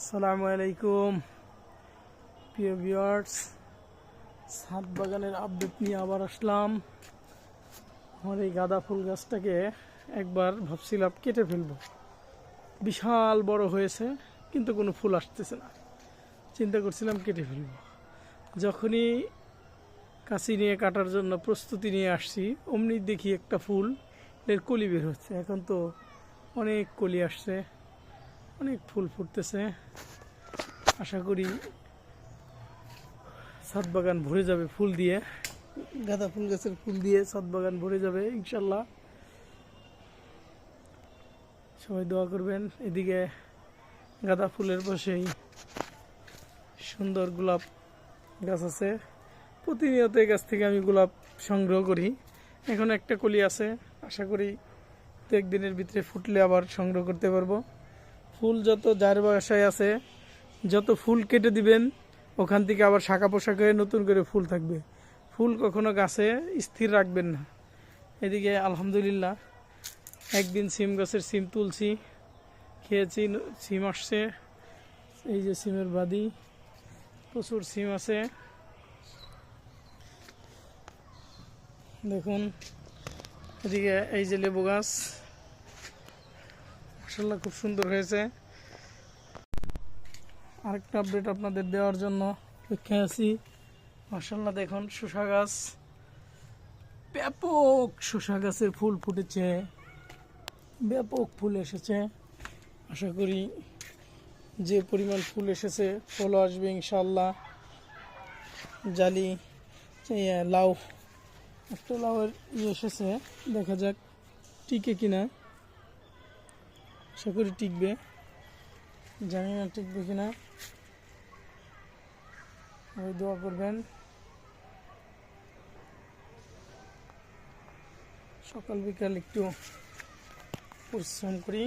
আসসালামু আলাইকুম প্রিয় ভিউয়ার্স, ছাদ বাগানের আপডেট নিয়ে আবার আসলাম। আমার এই গাঁদা ফুল গাছটাকে একবার ভাবছিলাম কেটে ফেলবো, বিশাল বড় হয়েছে কিন্তু কোনো ফুল আসতেছে না। চিন্তা করছিলাম কেটে ফেলবো। যখনই কাঁচি নিয়ে কাটার জন্য প্রস্তুতি নিয়ে আসছি, অমনি দেখি একটা ফুল এর কলি বের হচ্ছে। এখন তো অনেক কলি আসছে, অনেক ফুল ফুটতেছে। আশা করি ছাদ বাগান ভরে যাবে ফুল দিয়ে, গাঁদা ফুল গাছের ফুল দিয়ে ছাদ বাগান ভরে যাবে ইনশাল্লাহ। সবাই দোয়া করবেন। এদিকে গাঁদা ফুলের পাশেই সুন্দর গোলাপ গাছ আছে। প্রতিনিয়ত এই গাছ থেকে আমি গোলাপ সংগ্রহ করি। এখন একটা কলি আছে, আশা করি দু একদিনের ভিতরে ফুটলে আবার সংগ্রহ করতে পারবো। ফুল যত যার বাসায় আছে, যত ফুল কেটে দিবেন ওখান থেকে আবার শাখা পোশাক হয়ে নতুন করে ফুল থাকবে। ফুল কখনো গাছে স্থির রাখবেন না। এদিকে আলহামদুলিল্লাহ একদিন সিম গাছের সিম তুলছি, খেয়েছি, সিম আসছে। এই যে সিমের বাদি, প্রচুর সিম আছে দেখুন। এদিকে এই যে লেবু গাছ, মাশাআল্লাহ খুব সুন্দর হয়েছে। আরেকটা আপডেট আপনাদের দেওয়ার জন্য অপেক্ষায় আছি। মাশাআল্লাহ দেখুন, শসা গাছ, ব্যাপক শসা গাছের ফুল ফুটেছে, ব্যাপক ফুল এসেছে। আশা করি যে পরিমাণ ফুল এসেছে ফলও আসবে ইনশাআল্লাহ। জালি লাউ, একটা লাউয়ের এসেছে, দেখা যাক টিকে কিনা। আশা করি টিকবে, জানি না টিকবে কিনা, ওই দোয়া করবেন। সকাল বিকাল একটু পরিশ্রম করি।